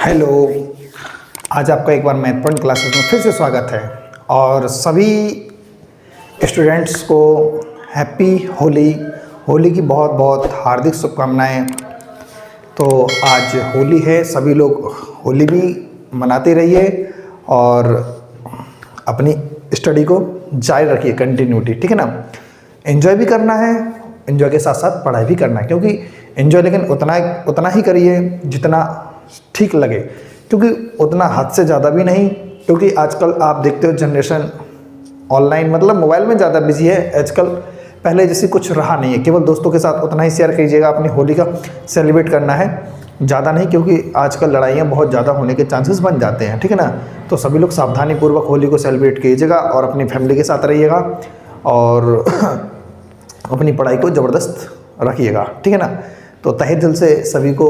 Hello. आज आपका एक बार मैथ पॉइंट क्लासेस में फिर से स्वागत है और सभी स्टूडेंट्स को हैप्पी होली। होली की बहुत बहुत हार्दिक शुभकामनाएं। तो आज होली है, सभी लोग होली भी मनाते रहिए और अपनी स्टडी को जारी रखिए, कंटिन्यूटी, ठीक है ना। एंजॉय भी करना है, एंजॉय के साथ साथ पढ़ाई भी करना है, क्योंकि एंजॉय लेकिन उतना ही करिए जितना ठीक लगे, क्योंकि उतना हद से ज़्यादा भी नहीं, क्योंकि आजकल आप देखते हो जनरेशन ऑनलाइन मतलब मोबाइल में ज़्यादा बिजी है आजकल। पहले जैसे कुछ रहा नहीं है, केवल दोस्तों के साथ उतना ही शेयर कीजिएगा। अपनी होली का सेलिब्रेट करना है, ज़्यादा नहीं, क्योंकि आजकल लड़ाइयाँ बहुत ज़्यादा होने के चांसेस बन जाते हैं, ठीक है ना। तो सभी लोग सावधानीपूर्वक होली को सेलिब्रेट कीजिएगा और अपनी फैमिली के साथ रहिएगा और अपनी पढ़ाई को ज़बरदस्त रखिएगा, ठीक है ना। तो तहे दिल से सभी को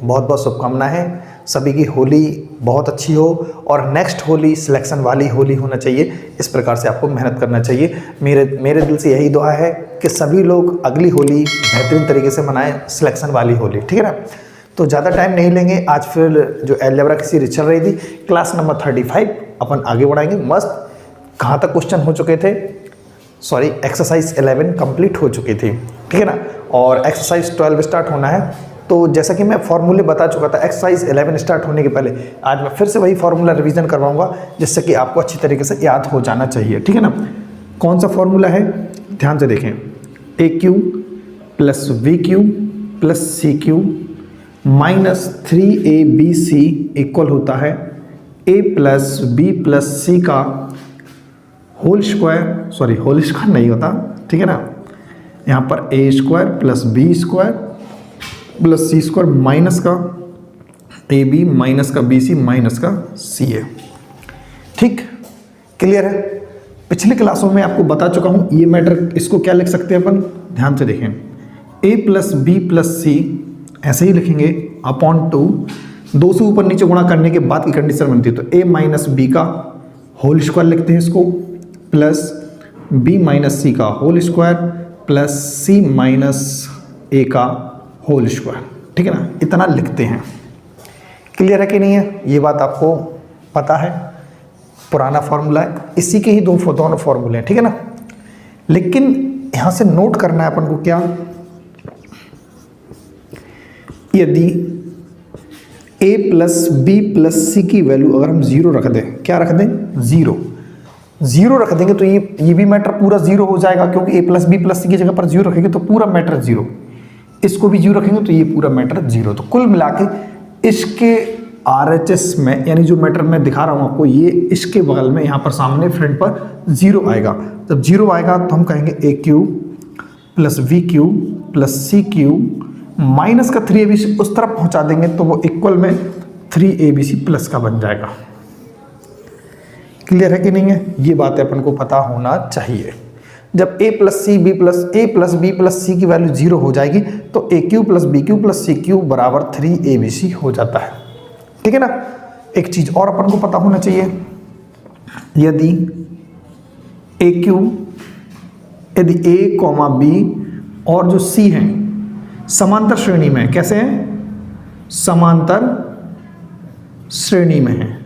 बहुत बहुत शुभकामनाएं हैं। सभी की होली बहुत अच्छी हो और नेक्स्ट होली सिलेक्शन वाली होली होना चाहिए। इस प्रकार से आपको मेहनत करना चाहिए। मेरे दिल से यही दुआ है कि सभी लोग अगली होली बेहतरीन तरीके से मनाएं, सिलेक्शन वाली होली, ठीक है ना। तो ज़्यादा टाइम नहीं लेंगे। आज फिर जो अलजेब्रा की सीरीज चल रही थी, क्लास नंबर 35 अपन आगे बढ़ाएंगे। मस्त कहाँ तक क्वेश्चन हो चुके थे, सॉरी एक्सरसाइज 11 कंप्लीट हो चुकी थी, ठीक है ना। और एक्सरसाइज 12 स्टार्ट होना है। तो जैसा कि मैं फॉर्मूले बता चुका था एक्सरसाइज 11 स्टार्ट होने के पहले, आज मैं फिर से वही फॉर्मूला रिवीजन करवाऊंगा, जिससे कि आपको अच्छी तरीके से याद हो जाना चाहिए, ठीक है ना। कौन सा फॉर्मूला है, ध्यान से देखें। A cube plus b cube plus c cube minus 3abc equal होता है a plus b plus c का whole square, sorry whole square नहीं होता, ठीक है ना। यहाँ पर a square plus b square plus c square minus का ए बी माइनस का बी सी माइनस का सी ए, ठीक, क्लियर है। पिछली क्लासों में आपको बता चुका हूँ ये मैटर। इसको क्या लिख सकते हैं अपन, ध्यान से देखें। ए प्लस बी प्लस सी ऐसे ही लिखेंगे अपॉन 2 से ऊपर नीचे गुणा करने के बाद की कंडीशन बनती है। तो ए माइनस बी का होल स्क्वायर लिखते हैं इसको, प्लस बी माइनस सी का होल स्क्वायर प्लस सी माइनस ए का होल स्क्वायर, ठीक है ना। इतना लिखते हैं। क्लियर है कि नहीं है, ये बात आपको पता है। पुराना फॉर्मूला है, इसी के ही दोनों फॉर्मूले हैं, ठीक है ना। लेकिन यहां से नोट करना है अपन को क्या, यदि a plus b plus c की वैल्यू अगर हम 0 रख दें, क्या रख दें, 0 रख देंगे, तो ये भी मैटर पूरा 0 हो जाएगा, क्योंकि a plus b plus c की जगह पर 0 रखेंगे तो पूरा मैटर 0। इसको भी 0 रखेंगे तो ये पूरा मैटर 0। तो कुल मिला के इसके RHS में, यानी जो मैटर मैं दिखा रहा हूँ आपको, ये इसके बगल में यहाँ पर सामने फ्रंट पर 0 आएगा। जब 0 आएगा तो हम कहेंगे a cube plus b cube plus c cube minus का 3abc उस तरफ पहुँचा देंगे तो वो इक्वल में 3abc प्लस का बन जाएगा। क्लियर है कि नहीं है, ये बातें अपन को पता होना चाहिए। जब a plus b plus c की वैल्यू 0 हो जाएगी तो a cube plus b cube plus c cube बराबर 3abc हो जाता है, ठीक है ना। एक चीज और अपन को पता होना चाहिए, यदि a कॉमा बी और जो c है समांतर श्रेणी में है, कैसे हैं, समांतर श्रेणी में है।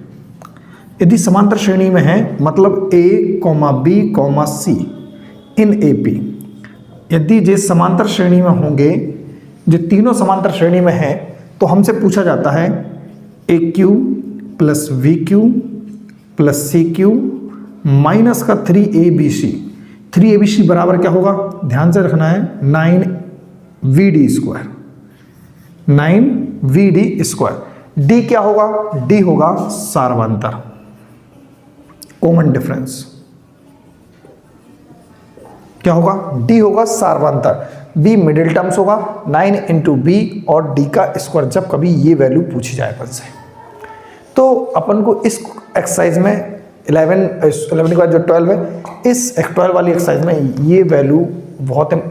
यदि समांतर श्रेणी में है मतलब a comma b comma c in AP, यदि जे समांतर श्रेणी में होंगे, जो तीनों समांतर श्रेणी में है, तो हमसे पूछा जाता है a cube plus b cube plus c cube minus का 3abc बराबर क्या होगा, ध्यान से रखना है, 9vd square, 9vd square. D क्या होगा, डी होगा सार्वंतर, कॉमन डिफरेंस। क्या होगा, डी होगा सार्वंतर, बी मिडिल टर्म्स होगा, 9 इंटू बी और डी का स्क्वायर, जब कभी ये वैल्यू पूछी जाए अपन से। तो अपन को इस एक्सरसाइज में 11 के बाद जो 12 है, इस 12 वाली एक्सरसाइज में ये वैल्यू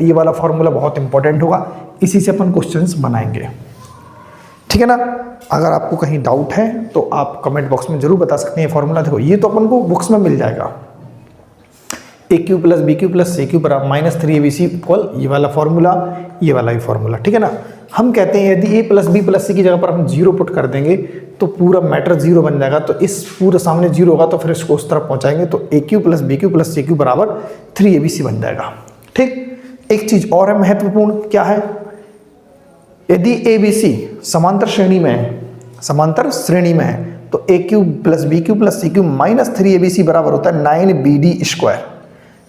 ये वाला फॉर्मूला बहुत इंपॉर्टेंट होगा। इसी से अपन क्वेश्चंस बनाएंगे, ठीक है ना। अगर आपको कहीं डाउट है तो आप कमेंट बॉक्स में जरूर बता सकते हैं। फॉर्मूला देखो, ये तो अपन को बुक्स में मिल जाएगा, a cube plus b cube plus c cube बराबर माइनस 3abc इक्वल ये वाला फॉर्मूला, ये वाला भी फॉर्मूला, ठीक है ना। हम कहते हैं यदि a plus b plus c की जगह पर हम 0 पुट कर देंगे तो पूरा मैटर 0 बन जाएगा। तो इस पूरे सामने 0 होगा तो फिर इसको उस तरफ पहुंचाएंगे तो a cube plus b cube plus c cube बराबर 3abc बन जाएगा। ठीक, एक चीज और है महत्वपूर्ण, क्या है, यदि abc समांतर श्रेणी में है तो a cube plus b cube plus c cube minus 3abc बराबर होता है 9bd स्क्वायर।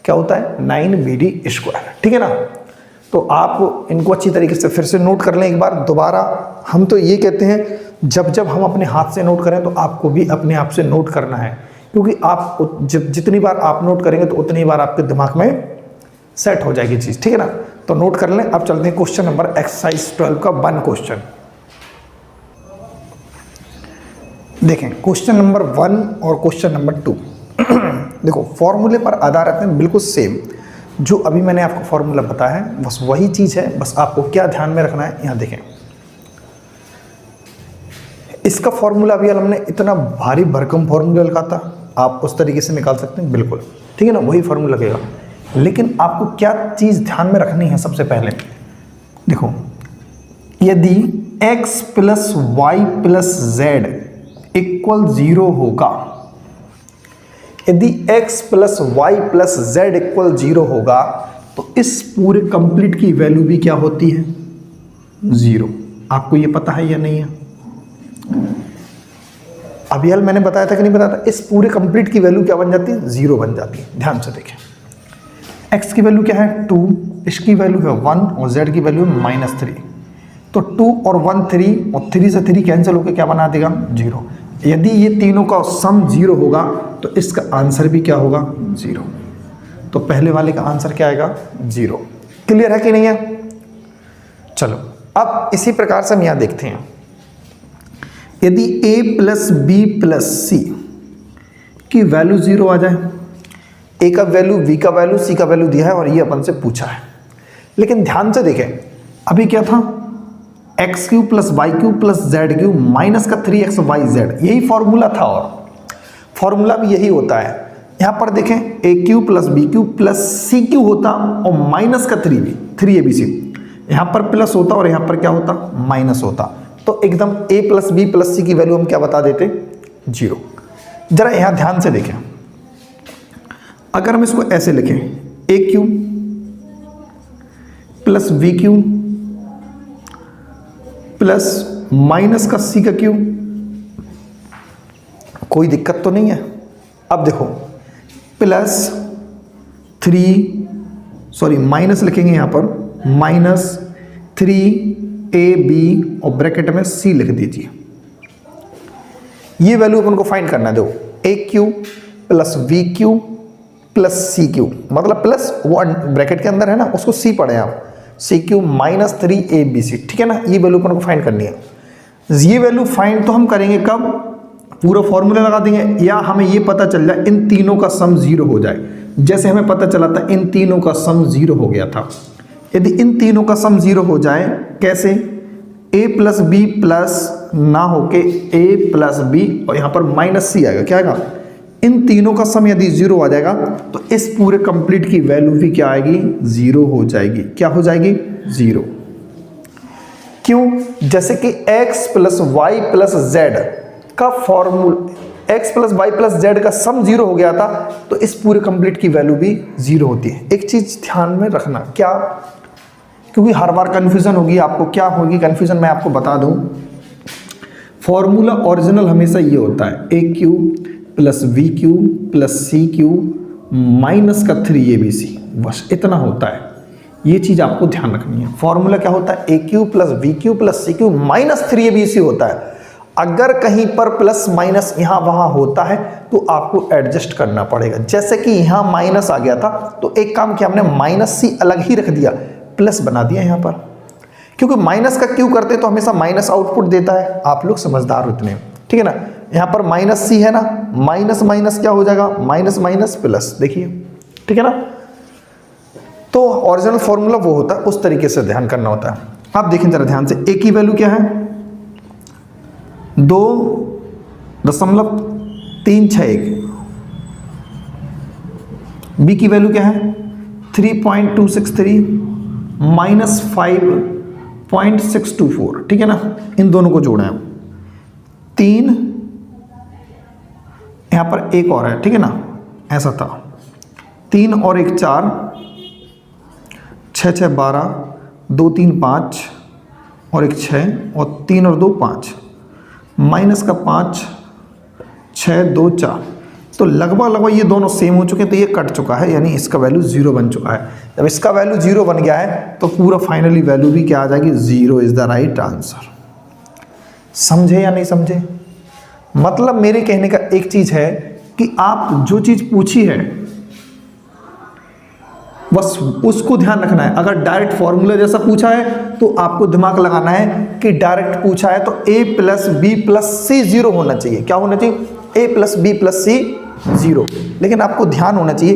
क्या होता है? 9bd square. ठीक है ना। तो आप इनको अच्छी तरीके से फिर से नोट कर लें एक बार दोबारा। हम तो ये कहते हैं जब हम अपने हाथ से नोट करें तो आपको भी अपने आप से नोट करना है, क्योंकि आप जितनी बार आप नोट करेंगे तो उतनी बार आपके दिमाग में सेट हो जाएगी चीज़। ठीक है ना। तो नोट कर लें। अब चलते हैं क्वेश्चन नंबर एक्सरसाइज 12 का 1 क्वेश्चन। देखें क्वेश्चन नंबर 1 और क्वेश्चन नंबर 2 देखो फॉर्मूले पर आधारित हैं, बिल्कुल सेम जो अभी मैंने आपको फॉर्मूला बताया है बस वही चीज़ है। बस आपको क्या ध्यान में रखना है, यहाँ देखें इसका फॉर्मूला अभी हमने इतना भारी भरकम फॉर्मूला लिखा था, आप उस तरीके से निकाल सकते हैं बिल्कुल। ठीक है ना, वही फॉर्मूला लगेगा। लेकिन आपको क्या चीज़ ध्यान में रखनी है, सबसे पहले देखो यदि x plus y plus z equal 0 होगा, यदि x plus y plus z equal 0 होगा तो इस पूरे कंप्लीट की वैल्यू भी क्या होती है? 0। आपको ये पता है या नहीं है? अभी हाल मैंने बताया था कि नहीं बताया था? इस पूरे कंप्लीट की वैल्यू क्या बन जाती है? 0 बन जाती है। ध्यान से देखें, x की वैल्यू क्या है? 2, इसकी वैल्यू है 1 और z की वैल्यू है -3। तो 2 और 1 3 और 3 से 3 कैंसिल होकर क्या बना देगा? 0। यदि ये तीनों का सम 0 होगा तो इसका आंसर भी क्या होगा? 0। तो पहले वाले का आंसर क्या आएगा? 0। क्लियर है कि नहीं है? चलो अब इसी प्रकार से हम यहां देखते हैं, यदि a plus b plus c की वैल्यू 0 आ जाए, a का वैल्यू, b का वैल्यू, c का वैल्यू दिया है और ये अपन से पूछा है। लेकिन ध्यान से देखें अभी क्या था? X cube plus y cube plus z cube minus का 3x वाई जेड, यही फॉर्मूला था और फॉर्मूला भी यही होता है। यहां पर देखें a cube plus b cube plus c cube होता और माइनस का 3abc, यहां पर प्लस होता और यहां पर क्या होता? माइनस होता। तो एकदम a plus b plus c की वैल्यू हम क्या बता देते? 0। जरा यहां ध्यान से देखें, अगर हम इसको ऐसे लिखें ए cube plus b cube plus minus का सी का क्यू, कोई दिक्कत तो नहीं है। अब देखो प्लस 3 माइनस लिखेंगे यहां पर -3ab और ब्रैकेट में c लिख दीजिए। ये वैल्यू अपन को फाइंड करना है। देखो a cube plus b cube plus c cube, मतलब प्लस 1 ब्रैकेट के अंदर है ना, उसको c पढ़े आप, सी क्यू -3abc। ठीक है ना, ये वैल्यू अपन को फाइंड करनी है। ये वैल्यू फाइंड तो हम करेंगे कब? पूरा फॉर्मूला लगा देंगे या हमें ये पता चल जाए इन तीनों का सम 0 हो जाए। जैसे हमें पता चला था इन तीनों का सम 0 हो गया था। यदि इन तीनों का सम 0 हो जाए, कैसे? a प्लस बी प्लस ना होके a प्लस बी और यहाँ पर -c आएगा। क्या आएगा? इन तीनों का सम यदि 0 आ जाएगा तो इस पूरे कंप्लीट की वैल्यू भी क्या आएगी? 0 हो जाएगी। क्या हो जाएगी? 0। क्यों? जैसे कि x plus y plus z का formula, x plus y plus z का सम 0 हो गया था तो इस पूरे कंप्लीट की वैल्यू भी 0 होती है। एक चीज ध्यान में रखना, क्या? क्योंकि हर बार कंफ्यूजन होगी आपको। क्या होगी कंफ्यूजन? मैं आपको बता दूं, फॉर्मूला ओरिजिनल हमेशा ये होता है a cube plus b cube plus c cube minus का 3abc, बस इतना होता है। ये चीज आपको ध्यान रखनी है। फॉर्मूला क्या होता है? A cube plus b cube plus c cube minus 3abc होता है। अगर कहीं पर प्लस माइनस यहाँ वहाँ होता है तो आपको एडजस्ट करना पड़ेगा। जैसे कि यहाँ माइनस आ गया था तो एक काम किया हमने, -c अलग ही रख दिया, प्लस बना दिया यहाँ पर, क्योंकि माइनस का क्यू करते तो हमेशा माइनस आउटपुट देता है। आप लोग समझदार उतने, ठीक है ना। यहाँ पर -c है ना, माइनस माइनस क्या हो जाएगा? माइनस माइनस प्लस, देखिए, ठीक है ना। तो ओरिजिनल फॉर्मूला वो होता है, उस तरीके से ध्यान करना होता है। आप देखें जरा ध्यान से, ए की वैल्यू क्या है? 2.361। बी की वैल्यू क्या है? 3.263 -5 0.624, ठीक है ना। इन दोनों को जोड़ा है 3, यहां पर एक और है, ठीक है ना, ऐसा था 3 और 1 4, 6 6 12, 2 3 5 और 1 6 और 3 और 2 5, माइनस का 5 6 2 4। तो लगभग ये दोनों सेम हो चुके हैं, तो ये कट चुका है, यानी इसका वैल्यू 0 बन चुका है। जब इसका वैल्यू 0 बन गया है तो पूरा फाइनली वैल्यू भी क्या आ जाएगी, 0 इज द राइट आंसर। समझे या नहीं समझे? मतलब मेरे कहने का एक चीज है कि आप जो चीज पूछी है बस उसको ध्यान रखना है। अगर डायरेक्ट फॉर्मूला जैसा पूछा है तो आपको दिमाग लगाना है कि डायरेक्ट पूछा है तो a plus b plus c 0 होना चाहिए। क्या होना चाहिए? a plus b plus c 0। लेकिन आपको ध्यान होना चाहिए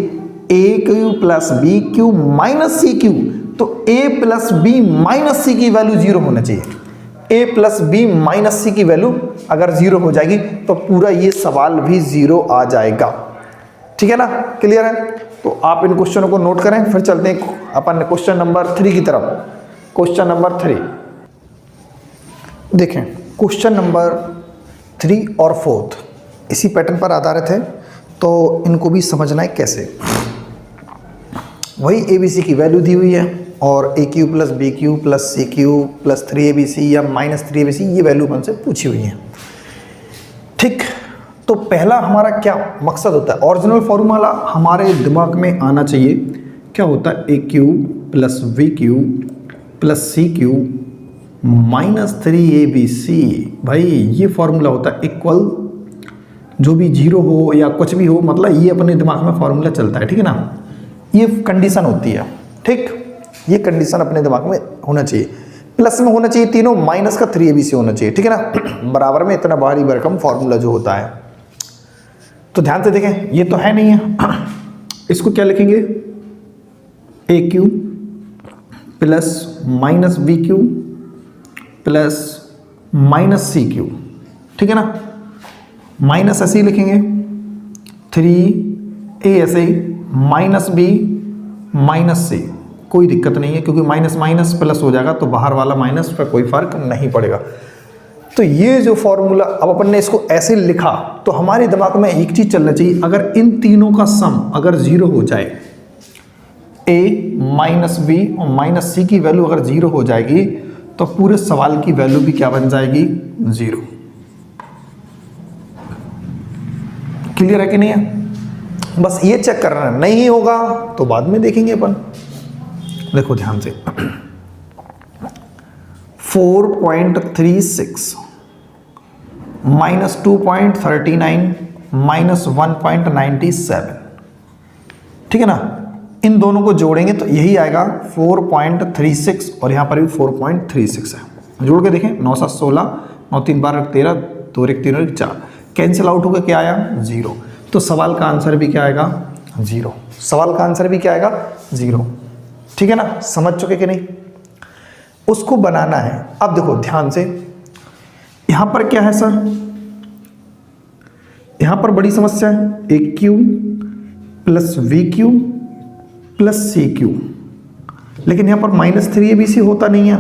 a cube plus b cube minus c cube, तो a plus b minus c की वैल्यू 0 होना चाहिए। a plus b minus c की वैल्यू अगर 0 हो जाएगी तो पूरा ये सवाल भी 0 आ जाएगा। ठीक है ना, क्लियर है? तो आप इन क्वेश्चनों को नोट करें, फिर चलते हैं अपन क्वेश्चन नंबर 3 की तरफ। क्वेश्चन नंबर 3 देखें, क्वेश्चन नंबर 3 और 4 इसी पैटर्न पर आधारित है, तो इनको भी समझना है कैसे। वही ए बी सी की वैल्यू दी हुई है और a cube plus b cube plus c cube plus 3abc या माइनस 3abc ये वैल्यू हमसे पूछी हुई है। ठीक, तो पहला हमारा क्या मकसद होता है, ओरिजिनल फॉर्मूला हमारे दिमाग में आना चाहिए। क्या होता है? A cube plus b cube plus c cube minus 3abc। भाई ये फॉर्मूला होता है इक्वल, जो भी 0 हो या कुछ भी हो, मतलब ये अपने दिमाग में फॉर्मूला चलता है, ठीक है ना। ये कंडीशन होती है, ठीक, ये कंडीशन अपने दिमाग में होना चाहिए। प्लस में होना चाहिए तीनों, माइनस का 3abc होना चाहिए, ठीक है ना। बराबर में इतना भारी भरकम फॉर्मूला जो होता है। तो ध्यान से देखें, ये तो है नहीं है, इसको क्या लिखेंगे? A cube plus minus b cube plus minus c cube, ठीक है ना। माइनस ऐसे ही लिखेंगे 3a ऐसे ही, माइनस बी माइनस सी, कोई दिक्कत नहीं है क्योंकि माइनस माइनस प्लस हो जाएगा तो बाहर वाला माइनस पर कोई फर्क नहीं पड़ेगा। तो ये जो फॉर्मूला अब अपन ने इसको ऐसे लिखा तो हमारे दिमाग में एक चीज चलना चाहिए, अगर इन तीनों का सम अगर 0 हो जाए, a माइनस बी और माइनस सी की वैल्यू अगर 0 हो जाएगी तो पूरे सवाल की वैल्यू भी क्या बन जाएगी? 0। क्लियर है कि नहीं है? बस ये चेक करना है, नहीं होगा तो बाद में देखेंगे अपन। देखो ध्यान से 4.36 माइनस 2.39 माइनस 1.97, ठीक है ना। इन दोनों को जोड़ेंगे तो यही आएगा 4.36 और यहां पर भी 4.36 है। जोड़ के देखें, 9 7 16, 9 3 12 13, 2 1 3 1 4, कैंसिल आउट होकर क्या आया? 0। तो सवाल का आंसर भी क्या आएगा? 0। सवाल का आंसर भी क्या आएगा? 0। ठीक है ना, समझ चुके कि नहीं? उसको बनाना है। अब देखो ध्यान से, यहां पर क्या है सर? यहां पर बड़ी समस्या है, a cube plus b cube plus c cube, लेकिन यहां पर माइनस 3abc होता नहीं है,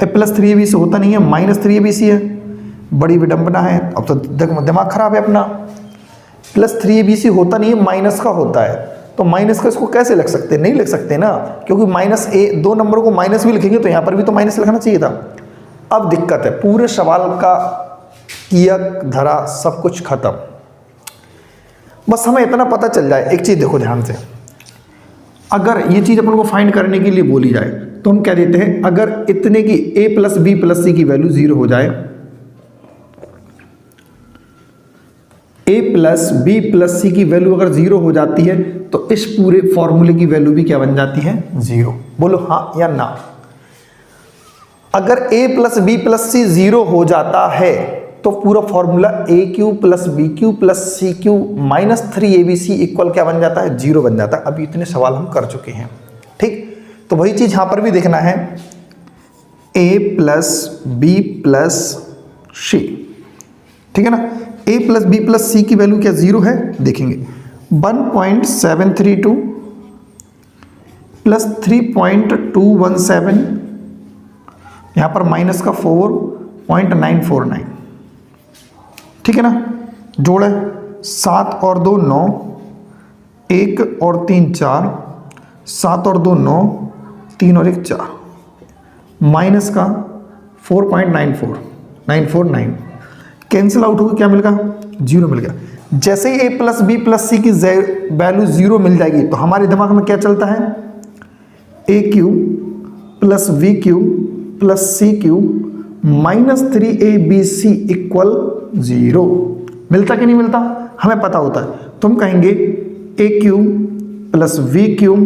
प्लस 3abc होता नहीं है, माइनस 3abc है। बड़ी विडंबना है, अब तो दिमाग खराब है अपना। प्लस 3abc होता नहीं है, माइनस का होता है, तो माइनस का इसको कैसे लिख सकते हैं? नहीं लिख सकते ना, क्योंकि माइनस ए, 2 नंबर को माइनस भी लिखेंगे तो यहां पर भी तो माइनस लिखना चाहिए था। अब दिक्कत है, पूरे सवाल का किया धरा सब कुछ खत्म। बस हमें इतना पता चल जाए, एक चीज देखो ध्यान से, अगर ये चीज अपन को फाइंड करने के लिए बोली जाए तो हम क्या देते हैं, अगर इतने की a plus b plus c की वैल्यू 0 हो जाए, a plus b plus c की वैल्यू अगर 0 हो जाती है तो इस पूरे फॉर्मूले की वैल्यू भी क्या बन जाती है? 0। बोलो हाँ या ना। अगर a plus b plus c 0 हो जाता है तो पूरा formula a cube plus b cube plus c cube minus 3abc equal क्या बन जाता है? 0 बन जाता है। अभी इतने सवाल हम कर चुके हैं, ठीक। तो वही चीज यहां पर भी देखना है, a प्लस बी प्लस सी, ठीक है ना। a plus b plus c की वैल्यू क्या 0 है? देखेंगे 1.732 प्लस 3.217 यहाँ पर माइनस का 4.949, ठीक है ना। जोड़ है 7 और 2 9, 1 और 3 4, 7 और 2 9, 3 और 1 4, माइनस का 4.949, कैंसिल आउट होकर क्या मिल गया, 0 मिल गया। जैसे ही a plus b plus c की वैल्यू 0 मिल जाएगी तो हमारे दिमाग में क्या चलता है, a cube plus b cube plus c cube minus 3abc equal 0। मिलता कि नहीं मिलता, हमें पता होता है। तो हम कहेंगे a cube plus b cube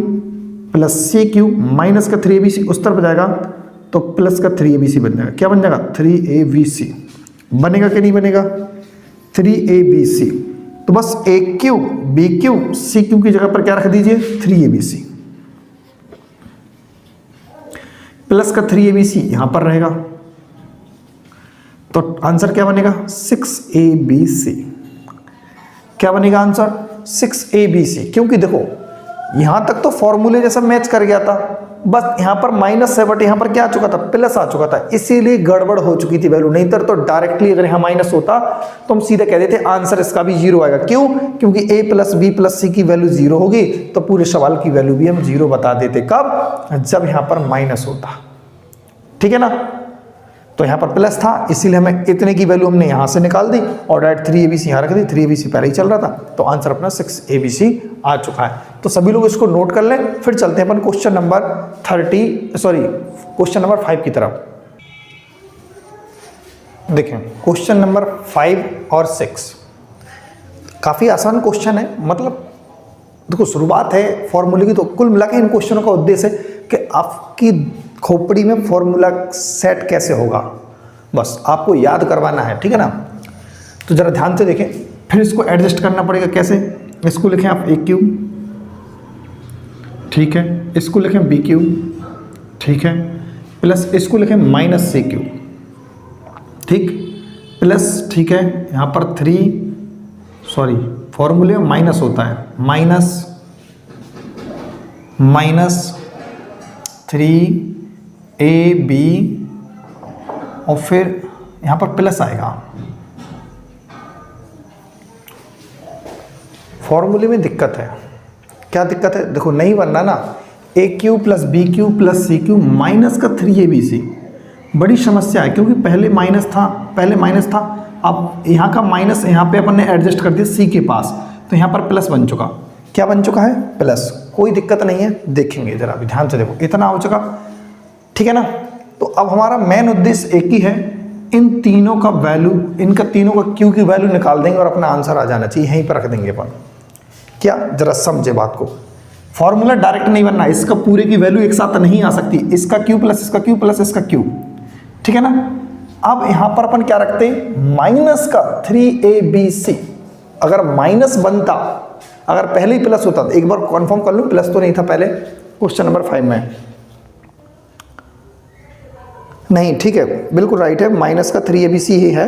plus c cube minus का 3abc उस तरफ जाएगा तो प्लस का 3abc बन जाएगा। क्या बन जाएगा, 3abc बनेगा कि नहीं बनेगा, 3abc। तो बस a cube b cube c cube की जगह पर क्या रख दीजिए, 3abc, प्लस का 3abc यहां पर रहेगा। तो आंसर क्या बनेगा, 6abc। क्या बनेगा आंसर, 6abc। क्योंकि देखो यहां तक तो फॉर्मूले जैसा मैच कर गया था, बस यहां पर माइनस है बट यहां पर क्या आ चुका था, प्लस आ चुका था, इसीलिए गड़बड़ हो चुकी थी वैल्यू। नहीं तो डायरेक्टली अगर यहां माइनस होता तो हम सीधे कह देते आंसर इसका भी 0 आएगा। क्यों, क्योंकि a plus b plus c की वैल्यू 0 होगी तो पूरे सवाल की वैल्यू भी हम 0 बता देते। कब, जब यहां पर माइनस होता, ठीक है ना। तो यहां पर प्लस था इसीलिए हमें इतने की वैल्यू हमने यहां से निकाल दी और डायरेक्ट 3abc यहां रख दी, 3abc पहले ही चल रहा था तो आंसर अपना 6abc आ चुका है। तो सभी लोग इसको नोट कर लें। फिर चलते हैं अपन क्वेश्चन नंबर 5 की तरफ। देखें क्वेश्चन नंबर 5 और 6 काफी आसान क्वेश्चन है। मतलब देखो शुरुआत है फॉर्मूले की, तो कुल मिला के इन क्वेश्चनों का उद्देश्य है कि आपकी खोपड़ी में फॉर्मूला सेट कैसे होगा, बस आपको याद करवाना है, ठीक है ना। तो जरा ध्यान से देखें, फिर इसको एडजस्ट करना पड़ेगा। कैसे, इसको लिखें आप ए क्यू, ठीक है, इसको लिखें बी क्यू, ठीक है, प्लस इसको लिखें माइनस सी क्यू, ठीक, प्लस, ठीक है, यहाँ पर फॉर्मूले में माइनस होता है, माइनस 3ab और फिर यहां पर प्लस आएगा। फॉर्मूले में दिक्कत है, क्या दिक्कत है, देखो नहीं बनना ना, a cube plus b cube plus c cube minus का 3abc, बड़ी समस्या है क्योंकि पहले माइनस था, अब यहाँ का माइनस यहाँ पे अपन ने एडजस्ट कर दिया सी के पास, तो यहाँ पर प्लस बन चुका। क्या बन चुका है, प्लस। कोई दिक्कत नहीं है, देखेंगे जरा अभी ध्यान से देखो, इतना हो चुका, ठीक है ना। तो अब हमारा मेन उद्देश्य एक ही है, इन तीनों का वैल्यू, इनका तीनों का क्यू की वैल्यू निकाल देंगे और अपना आंसर आ जाना चाहिए, यहीं पर रख देंगे अपन। क्या, जरा समझे बात को, फॉर्मूला डायरेक्ट नहीं बनना, इसका पूरे की वैल्यू एक साथ नहीं आ सकती, इसका क्यू प्लस इसका क्यू प्लस इसका क्यू, ठीक है ना। अब यहां पर अपन क्या रखते हैं, माइनस का 3abc। अगर माइनस बनता, अगर पहले ही प्लस होता, तो एक बार कंफर्म कर लूं प्लस तो नहीं था पहले क्वेश्चन नंबर 5 में, नहीं, ठीक है, बिल्कुल राइट है, माइनस का 3abc ही है।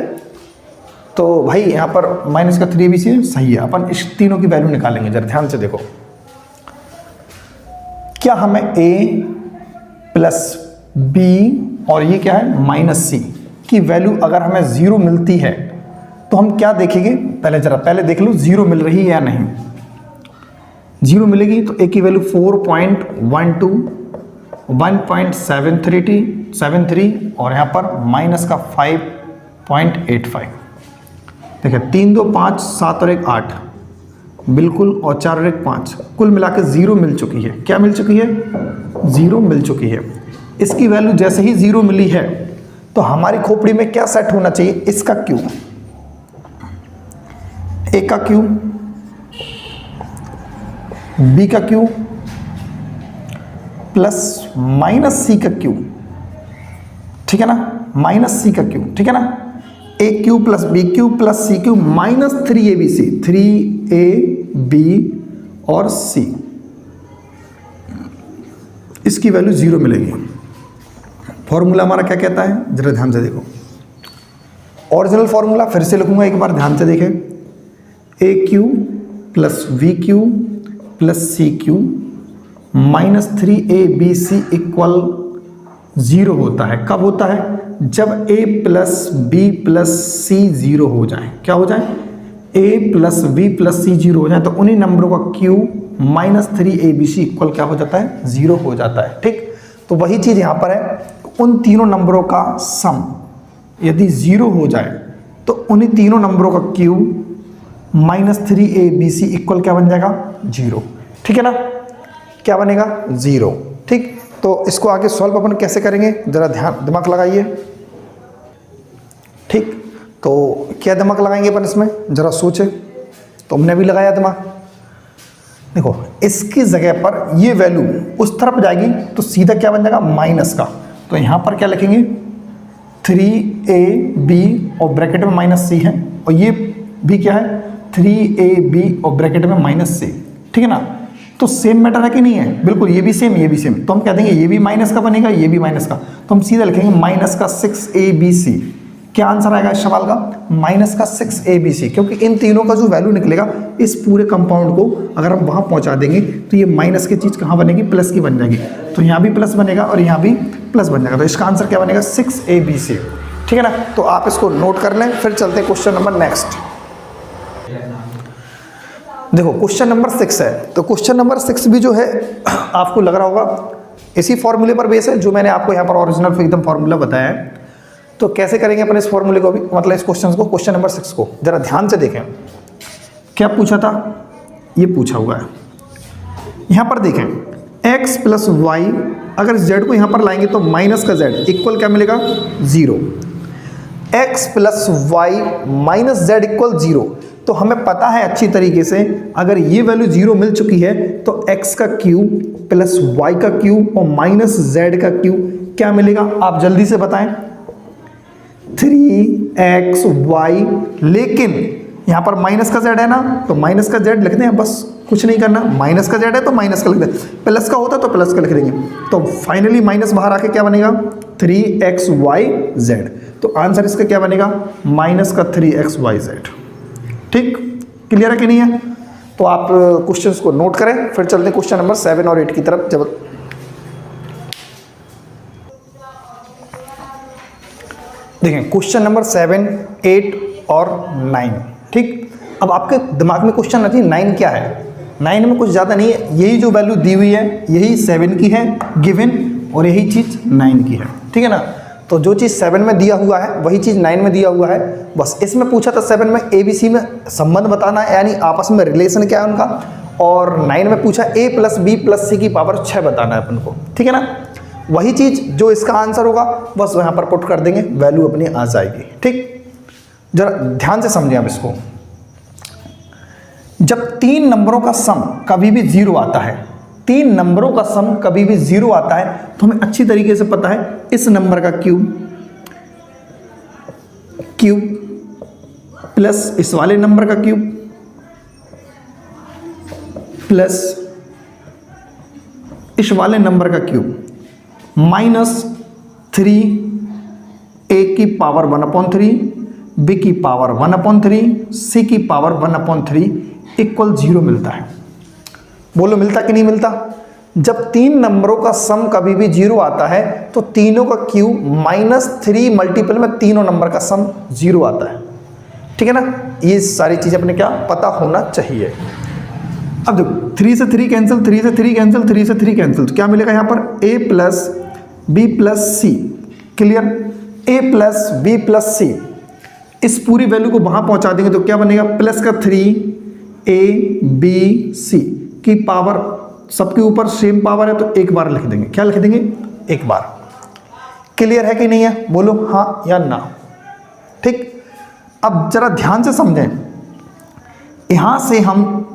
तो भाई यहां पर माइनस का 3abc सही है। अपन इस तीनों की वैल्यू निकालेंगे, जरा ध्यान से देखो। क्या हमें a प्लस b और ये क्या है माइनस सी की वैल्यू अगर हमें 0 मिलती है तो हम क्या देखेंगे, पहले देख लो 0 मिल रही है या नहीं। 0 मिलेगी तो a की वैल्यू 4.12, 1.73 और यहाँ पर माइनस का 5.85। देखिए 3 2 5 7 और 1 8 बिल्कुल, और 4 और 1 5, कुल मिला के 0 मिल चुकी है। क्या मिल चुकी है, 0 मिल चुकी है। इसकी वैल्यू जैसे ही 0 मिली है तो हमारी खोपड़ी में क्या सेट होना चाहिए, इसका क्यू, ए का क्यू, बी का क्यू प्लस माइनस सी का क्यू, ठीक है ना, माइनस सी का क्यू, ठीक है ना, a cube plus b cube plus c cube minus 3abc, 3ab और c, इसकी वैल्यू 0 मिलेगी। फॉर्मूला हमारा क्या कहता है, जरा ध्यान से देखो। ओरिजिनल फॉर्मूला फिर से लिखूंगा, एक बार ध्यान से देखें, a cube plus b cube plus c cube minus 3abc equal 0 होता है। कब होता है? जब a plus b plus c 0 हो जाए। क्या हो जाए? a plus b plus c 0 हो जाए तो उन्हीं नंबरों का q माइनस 3abc इक्वल क्या हो जाता है? 0 हो जाता है। ठीक, तो वही चीज़ यहाँ पर है, उन तीनों नंबरों का सम यदि 0 हो जाए तो उन्हीं तीनों नंबरों का q माइनस 3abc इक्वल क्या बन जाएगा? 0। ठीक है ना, क्या बनेगा? 0। ठीक, तो इसको आगे सॉल्व अपन कैसे करेंगे, जरा ध्यान दिमाग लगाइए। ठीक, तो क्या दिमाग लगाएंगे अपन इसमें, जरा सोचे। तो हमने भी लगाया दिमाग। देखो, इसकी जगह पर ये वैल्यू उस तरफ जाएगी तो सीधा क्या बन जाएगा? माइनस का। तो यहाँ पर क्या लिखेंगे? 3ab और ब्रैकेट में माइनस सी है, और ये भी क्या है? 3ab और ब्रैकेट में माइनस सी। ठीक है ना, तो सेम मैटर है कि नहीं है? बिल्कुल, ये भी सेम ये भी सेम। तो हम कह देंगे ये भी माइनस का बनेगा, ये भी माइनस का। तो हम सीधा लिखेंगे माइनस का 6abc। क्या आंसर आएगा इस सवाल का? माइनस का 6abc, क्योंकि इन तीनों का जो वैल्यू निकलेगा इस पूरे कंपाउंड को अगर हम वहाँ पहुँचा देंगे तो ये माइनस की चीज़ कहाँ बनेगी? प्लस की बन जाएगी। तो यहाँ भी प्लस बनेगा और यहाँ भी प्लस बन जाएगा। तो इसका आंसर क्या बनेगा? 6abc। ठीक है ना, तो आप इसको नोट कर लें। फिर चलते हैं क्वेश्चन नंबर नेक्स्ट। देखो, क्वेश्चन नंबर 6 है। तो क्वेश्चन नंबर 6 भी जो है आपको लग रहा होगा इसी फॉर्मूले पर बेस है जो मैंने आपको यहाँ पर ओरिजिनल एकदम फॉर्मूला बताया है। तो कैसे करेंगे अपन इस फॉर्मूले को भी, मतलब इस क्वेश्चन को, क्वेश्चन नंबर 6 को जरा ध्यान से देखें। क्या पूछा था? ये पूछा हुआ है। यहाँ पर देखें, x प्लस वाई, अगर z को यहाँ पर लाएंगे तो माइनस का z इक्वल क्या मिलेगा? 0। x plus y minus z equal 0। तो हमें पता है अच्छी तरीके से, अगर ये वैल्यू 0 मिल चुकी है तो x का q प्लस y का q और माइनस z का q क्या मिलेगा? आप जल्दी से बताएं। 3xy, लेकिन यहाँ पर माइनस का z है ना, तो माइनस का z लिख दें, बस कुछ नहीं करना। माइनस का z है तो माइनस का लिख दें, प्लस का होता तो प्लस का लिख देंगे। तो फाइनली माइनस बाहर आके क्या बनेगा? 3xyz। तो आंसर इसका क्या बनेगा? माइनस का 3xyz। ठीक, क्लियर है कि नहीं है? तो आप क्वेश्चंस को नोट करें। फिर चलते हैं क्वेश्चन नंबर 7 और 8 की तरफ। जब देखें क्वेश्चन नंबर 7, 8 और 9। ठीक, अब आपके दिमाग में क्वेश्चन आती है 9 क्या है? 9 में कुछ ज़्यादा नहीं है, यही जो वैल्यू दी हुई है यही 7 की है गिवन, और यही चीज़ 9 की है। ठीक है ना, तो जो चीज़ 7 में दिया हुआ है वही चीज़ 9 में दिया हुआ है। बस इसमें पूछा था 7 में ABC में संबंध बताना है, यानी आपस में रिलेशन क्या है उनका, और 9 में पूछा a plus b plus c की पावर 6 बताना है अपन को। ठीक है ना, वही चीज़ जो इसका आंसर होगा बस यहाँ पर पुट कर देंगे, वैल्यू अपनी आ जाएगी। ठीक, जरा ध्यान से समझें आप इसको। जब 3 नंबरों का सम कभी भी 0 आता है, 3 नंबरों का सम कभी भी 0 आता है, तो हमें अच्छी तरीके से पता है इस नंबर का क्यूब प्लस इस वाले नंबर का क्यूब प्लस इस वाले नंबर का क्यूब माइनस 3a की पावर 1/3, b की पावर 1/3, c की पावर 1/3 इक्वल 0 मिलता है। बोलो मिलता कि नहीं मिलता? जब 3 नंबरों का सम कभी भी 0 आता है तो तीनों का क्यूब -3 मल्टीपल में तीनों नंबर का सम 0 आता है। ठीक है ना, ये सारी चीज़ें अपने क्या पता होना चाहिए। अब देखो 3 से 3 कैंसिल, 3 से 3 कैंसिल, 3 से 3 कैंसिल, तो क्या मिलेगा यहाँ पर? a plus b plus c. Clear, a plus b plus c, इस पूरी वैल्यू को वहाँ पहुँचा देंगे तो क्या बनेगा? प्लस का 3abc की पावर, सबके ऊपर सेम पावर है तो एक बार लिख देंगे। क्या लिख देंगे? एक बार। क्लियर है कि नहीं है? बोलो हाँ या ना। ठीक, अब जरा ध्यान से समझें। यहां से हम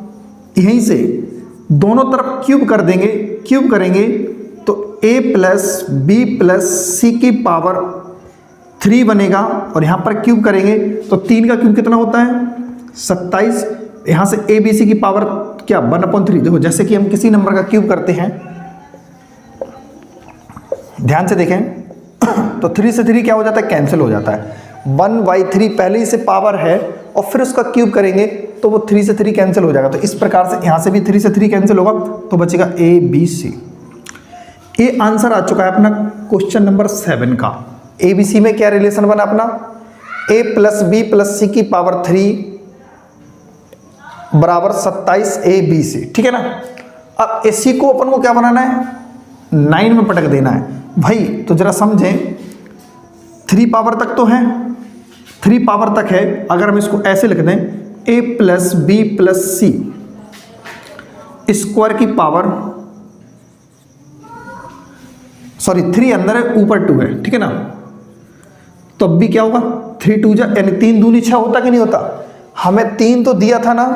यहीं से दोनों तरफ क्यूब कर देंगे, क्यूब करेंगे तो a plus b plus c की पावर 3 बनेगा, और यहां पर क्यूब करेंगे तो 3 का क्यूब कितना होता है? 27। यहां से a b c की पावर क्या? 1/3। देखो जैसे कि हम किसी नंबर का क्यूब करते हैं, ध्यान से देखें तो 3 से 3 क्या हो जाता है? कैंसिल हो जाता है। 1/3 पहले ही से पावर है और फिर उसका क्यूब करेंगे तो वो 3 से 3 कैंसिल हो जाएगा। तो इस प्रकार से यहाँ से भी 3 से 3 कैंसिल होगा तो बचेगा a b c। ये आंसर आ चुका है अपना क्वेश्चन नंबर 7 का। ABC में क्या रिलेशन बना अपना, a plus b plus c की पावर 3 बराबर 27 ABC, ठीक है ना। अब इसी को अपन को क्या बनाना है, 9 में पटक देना है भाई। तो जरा समझें, 3 पावर तक तो है, 3 पावर तक है। अगर हम इसको ऐसे लिख दें, a plus b plus c square की पावर, सॉरी 3 अंदर है, ऊपर 2 है, ठीक है ना। तो अब भी क्या होगा, 3 2 जा, यानी 3 दूनी 6 होता कि नहीं होता। हमें 3 तो दिया था ना,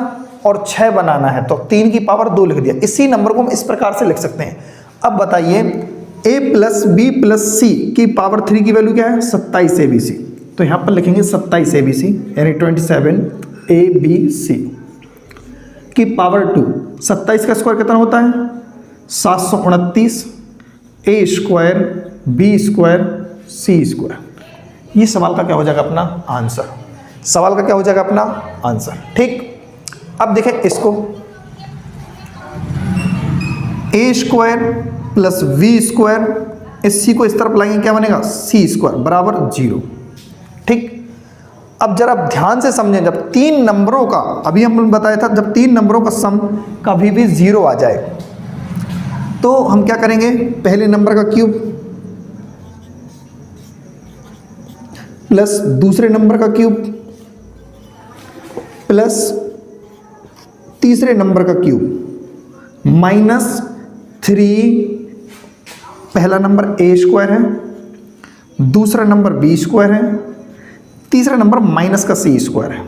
और 6 बनाना है, तो 3 की पावर 2 लिख दिया। इसी नंबर को हम इस प्रकार से लिख सकते हैं। अब बताइए, a plus b plus c की पावर 3 की वैल्यू क्या है, 27 ABC। तो यहां पर लिखेंगे 27 ABC, यानी 27 ABC की पावर 2। 27 का स्क्वायर कितना होता है, 729 a square b square c square. ये सवाल का क्या हो जाएगा अपना आंसर, सवाल का क्या हो जाएगा अपना आंसर, ठीक। अब देखें इसको, a square plus V square, इस सी को इस तरफ लाएंगे, क्या बनेगा, सी स्क्वायर बराबर 0, ठीक। अब जरा ध्यान से समझें, जब 3 नंबरों का, अभी हमने बताया था, जब 3 नंबरों का सम कभी भी 0 आ जाए तो हम क्या करेंगे, पहले नंबर का क्यूब प्लस दूसरे नंबर का क्यूब प्लस तीसरे नंबर का क्यूब माइनस 3, पहला नंबर a स्क्वायर है, दूसरा नंबर b स्क्वायर है, तीसरा नंबर माइनस का c स्क्वायर है।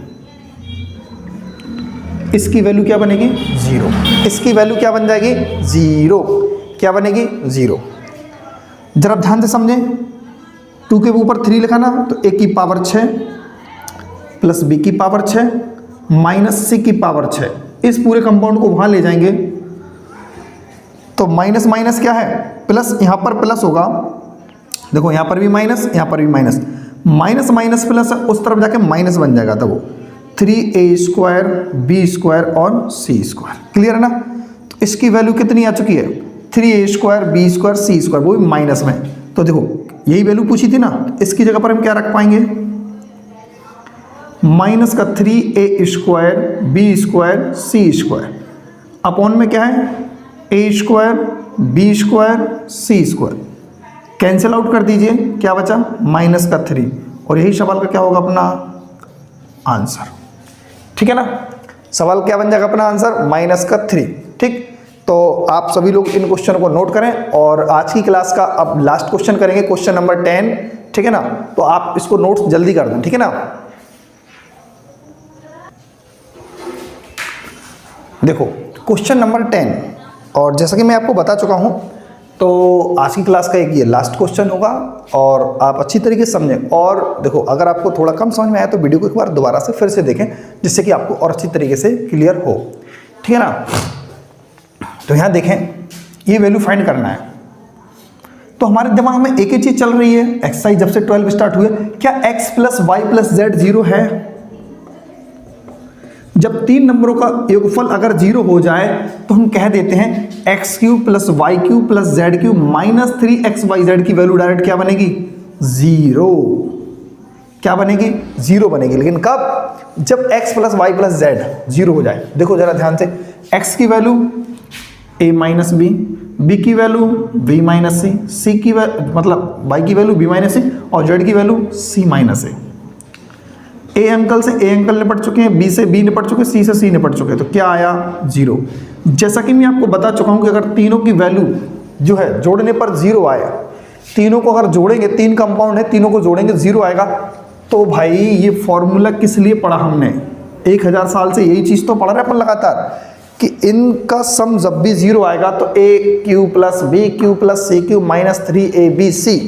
इसकी वैल्यू क्या बनेगी, 0। इसकी वैल्यू क्या बन जाएगी, 0। क्या बनेगी, 0। जरा ध्यान से समझें, 2 के ऊपर 3 लिखा ना, तो a की पावर 6 प्लस b की पावर 6 माइनस c की पावर 6, इस पूरे कंपाउंड को वहां ले जाएंगे तो माइनस माइनस क्या है, प्लस। यहां पर प्लस होगा, देखो यहां पर भी माइनस, यहां पर भी माइनस, माइनस माइनस प्लस, उस तरफ जाके माइनस बन जाएगा, तो वो 3a स्क्वायर बी स्क्वायर और c स्क्वायर। क्लियर है ना। तो इसकी वैल्यू कितनी आ चुकी है, 3a square b square c square, वो भी माइनस में। तो देखो यही वैल्यू पूछी थी ना, इसकी जगह पर हम क्या रख पाएंगे, माइनस का 3a square b square c square upon में क्या है, a square b square c square. Cancel out कर दीजिए, क्या बचा, माइनस का 3, और यही सवाल का क्या होगा अपना आंसर, ठीक है ना। सवाल क्या बन जाएगा अपना आंसर, माइनस का 3, ठीक। तो आप सभी लोग इन क्वेश्चन को नोट करें, और आज की क्लास का अब लास्ट क्वेश्चन करेंगे, क्वेश्चन नंबर 10, ठीक है ना। तो आप इसको नोट्स जल्दी कर दें, ठीक है ना। देखो क्वेश्चन नंबर 10, और जैसा कि मैं आपको बता चुका हूं, तो आज की क्लास का एक ये लास्ट क्वेश्चन होगा, और आप अच्छी तरीके से समझें। और देखो अगर आपको थोड़ा कम समझ में आया तो वीडियो को एक बार दोबारा से फिर से देखें, जिससे कि आपको और अच्छी तरीके से क्लियर हो, ठीक है ना। तो यहाँ देखें, ये वैल्यू फाइंड करना है, तो हमारे दिमाग में एक ही चीज़ चल रही है, एक्सरसाइज जब से 12 स्टार्ट हुए, क्या x plus y plus z 0 है। जब 3 नंबरों का योगफल अगर 0 हो जाए तो हम कह देते हैं x cube plus y cube plus z cube minus 3xyz की वैल्यू डायरेक्ट क्या बनेगी, 0। क्या बनेगी, 0 बनेगी। लेकिन कब, जब x plus y plus z 0 हो जाए। देखो जरा ध्यान से, x की value a minus b, b की value b minus c, c की मतलब y की वैल्यू b माइनस सी, और z की वैल्यू c माइनस ए। ए अंकल से ए अंकल निपट चुके हैं, बी से बी निपट चुके हैं, सी से सी निपट चुके हैं, तो क्या आया, 0। जैसा कि मैं आपको बता चुका हूं कि अगर तीनों की वैल्यू जो है जोड़ने पर 0 आया, तीनों को अगर जोड़ेंगे, 3 कंपाउंड है, तीनों को जोड़ेंगे 0 आएगा, तो भाई ये फॉर्मूला किस लिए पढ़ा हमने, 1000 साल से यही चीज़ तो पढ़ रहे अपन लगातार, कि इनका सम जब भी 0 आएगा तो a cube plus b cube plus c cube minus 3abc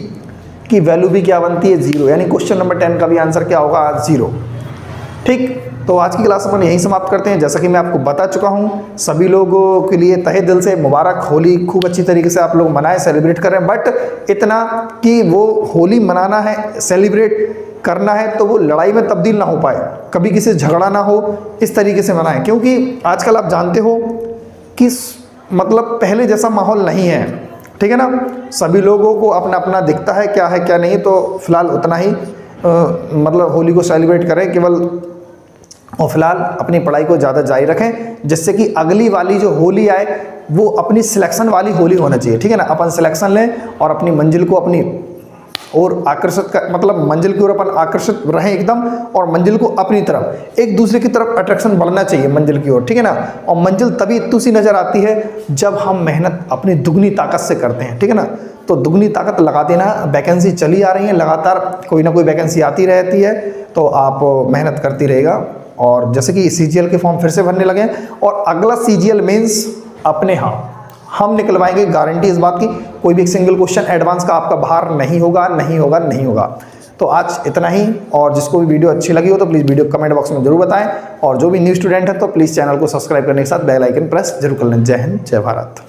की वैल्यू भी क्या बनती है, 0। यानी क्वेश्चन नंबर 10 का भी आंसर क्या होगा, 0। ठीक, तो आज की क्लास अपन यहीं समाप्त करते हैं। जैसा कि मैं आपको बता चुका हूं, सभी लोगों के लिए तहे दिल से मुबारक, होली खूब अच्छी तरीके से आप लोग मनाएं, सेलिब्रेट करें। बट इतना कि वो होली मनाना है, सेलिब्रेट करना है, तो वो लड़ाई में तब्दील ना हो पाए, कभी किसी से झगड़ा ना हो, इस तरीके से मनाएं। क्योंकि आजकल आप जानते हो कि मतलब पहले जैसा माहौल नहीं है, ठीक है ना। सभी लोगों को अपना अपना दिखता है क्या नहीं, तो फिलहाल उतना ही मतलब होली को सेलिब्रेट करें केवल, और फिलहाल अपनी पढ़ाई को ज़्यादा जारी रखें, जिससे कि अगली वाली जो होली आए वो अपनी सिलेक्शन वाली होली होना चाहिए, ठीक है ना। अपन सिलेक्शन लें और अपनी मंजिल को अपनी और आकर्षित कर, मतलब मंजिल की ओर अपन आकर्षित रहें एकदम, और मंजिल को अपनी तरफ, एक दूसरे की तरफ अट्रैक्शन बढ़ना चाहिए मंजिल की ओर, ठीक है ना। और मंजिल तभी इतनी सी नज़र आती है जब हम मेहनत अपनी दुगनी ताकत से करते हैं, ठीक है ना। तो दुगनी ताकत लगा देना, वैकेंसी चली आ रही है लगातार, कोई ना कोई वैकेंसी आती रहती है, तो आप मेहनत करती रहेगा। और जैसे कि CGL के फॉर्म फिर से भरने लगे हैं, और अगला CGL मेंस अपने हम निकलवाएंगे, गारंटी इस बात की, कोई भी एक सिंगल क्वेश्चन एडवांस का आपका बाहर नहीं होगा। तो आज इतना ही, और जिसको भी वीडियो अच्छी लगी हो तो प्लीज़ वीडियो कमेंट बॉक्स में जरूर बताएं, और जो भी न्यू स्टूडेंट है तो प्लीज़ चैनल को सब्सक्राइब करने के साथ बेल आइकन प्रेस जरूर कर लें। जय हिंद, जय भारत।